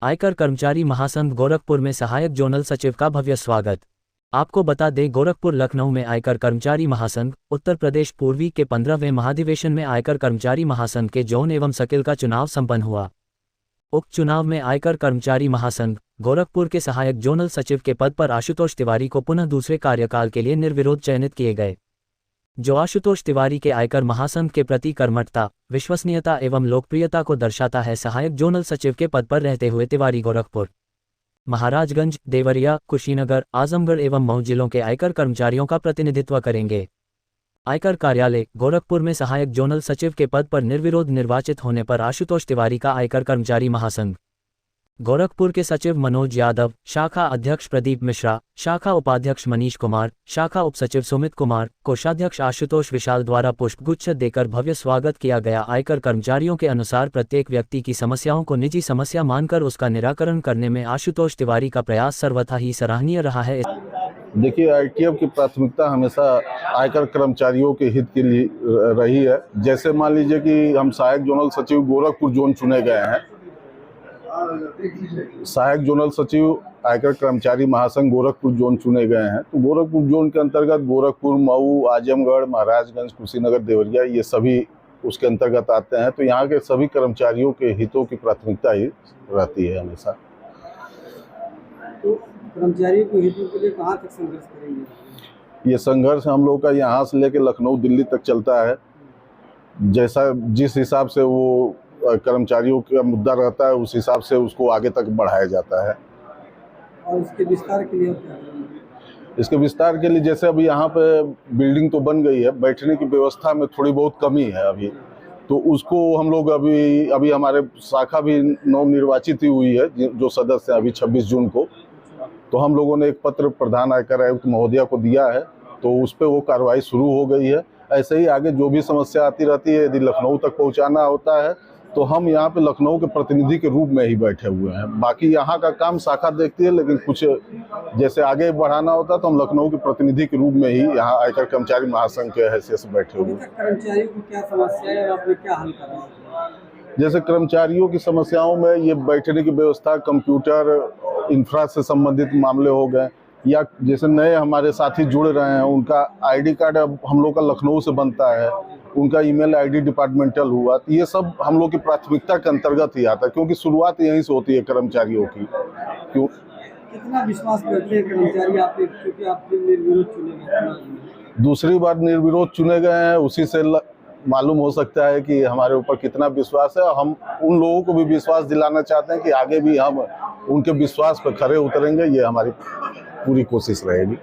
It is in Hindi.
आयकर कर्मचारी महासंघ गोरखपुर में सहायक जोनल सचिव का भव्य स्वागत। आपको बता दें, गोरखपुर लखनऊ में आयकर कर्मचारी महासंघ उत्तर प्रदेश पूर्वी के 15वें महाधिवेशन में आयकर कर्मचारी महासंघ के जोन एवं सर्किल का चुनाव संपन्न हुआ। उक्त चुनाव में आयकर कर्मचारी महासंघ गोरखपुर के सहायक जोनल सचिव के पद पर आशुतोष तिवारी को पुनः दूसरे कार्यकाल के लिए निर्विरोध चयनित किए गए, जो आशुतोष तिवारी के आयकर महासंघ के प्रति कर्मठता, विश्वसनीयता एवं लोकप्रियता को दर्शाता है। सहायक जोनल सचिव के पद पर रहते हुए तिवारी गोरखपुर, महाराजगंज, देवरिया, कुशीनगर, आजमगढ़ एवं मऊ जिलों के आयकर कर्मचारियों का प्रतिनिधित्व करेंगे। आयकर कार्यालय गोरखपुर में सहायक जोनल सचिव के पद पर निर्विरोध निर्वाचित होने पर आशुतोष तिवारी का आयकर कर्मचारी महासंघ गोरखपुर के सचिव मनोज यादव, शाखा अध्यक्ष प्रदीप मिश्रा, शाखा उपाध्यक्ष मनीष कुमार, शाखा उपसचिव सुमित कुमार, कोषाध्यक्ष आशुतोष विशाल द्वारा पुष्पगुच्छ देकर भव्य स्वागत किया गया। आयकर कर्मचारियों के अनुसार प्रत्येक व्यक्ति की समस्याओं को निजी समस्या मानकर उसका निराकरण करने में आशुतोष तिवारी का प्रयास सर्वथा ही सराहनीय रहा है। देखिए, आईटीएफ की प्राथमिकता हमेशा आयकर कर्मचारियों के हित के लिए रही है। जैसे मान लीजिए कि हम सहायक जोनल सचिव गोरखपुर जोन चुने गए हैं। सहायक जोनल सचिव आयकर कर्मचारी महासंघ गोरखपुर जोन चुने गए हैं, तो गोरखपुर जोन के अंतर्गत गोरखपुर, मऊ, आजमगढ़, महाराजगंज, कुशीनगर, देवरिया ये सभी उसके अंतर्गत आते हैं। तो यहाँ के सभी कर्मचारियों के हितों की प्राथमिकता ही रहती है हमेशा। तो कर्मचारियों के हितों के लिए कहाँ तक संघर्ष करेंगे? ये संघर्ष हम लोग का यहाँ से लेकर लखनऊ, दिल्ली तक चलता है। जिस हिसाब से वो कर्मचारियों का मुद्दा रहता है, उस हिसाब से उसको आगे तक बढ़ाया जाता है। और इसके विस्तार के लिए इसके विस्तार के लिए जैसे अभी यहाँ पे बिल्डिंग तो बन गई है, बैठने की व्यवस्था में थोड़ी बहुत कमी है अभी, तो उसको हम लोग अभी हमारे शाखा भी नवनिर्वाचित ही हुई है, जो सदस्य अभी 26 जून को, तो हम लोगों ने एक पत्र प्रधान आयकर आयुक्त महोदया को दिया है, तो उस पर वो कार्रवाई शुरू हो गई है। ऐसे ही आगे जो भी समस्या आती रहती है, यदि लखनऊ तक पहुँचाना होता है तो हम यहाँ पे लखनऊ के प्रतिनिधि के रूप में ही बैठे हुए हैं। बाकी यहाँ का काम शाखा देखती है, लेकिन कुछ जैसे आगे बढ़ाना होता है तो हम लखनऊ के प्रतिनिधि के रूप में ही यहाँ आयकर कर्मचारी महासंघ के हैसियत से बैठे हुए हैं। कर्मचारियों को क्या समस्या है और आपने क्या हल करना है? जैसे कर्मचारियों की समस्याओं में ये बैठने की व्यवस्था, कंप्यूटर, इंफ्रा से संबंधित मामले हो गए, या जैसे नए हमारे साथी जुड़ रहे हैं, उनका आईडी कार्ड अब हम लोग का लखनऊ से बनता है, उनका ईमेल आईडी डिपार्टमेंटल हुआ, तो ये सब हम लोग की प्राथमिकता के अंतर्गत ही आता है, क्योंकि शुरुआत यहीं से होती है कर्मचारियों की। क्यों कितना विश्वास करते हैं कर्मचारी आप, क्योंकि आप निर्विरोध चुने गए, दूसरी बार निर्विरोध चुने गए हैं, उसी से मालूम हो सकता है कि हमारे ऊपर कितना विश्वास है। हम उन लोगों को भी विश्वास दिलाना चाहते हैं कि आगे भी हम उनके विश्वास पर खरे उतरेंगे। ये हमारी पूरी कोशिश रहेगी।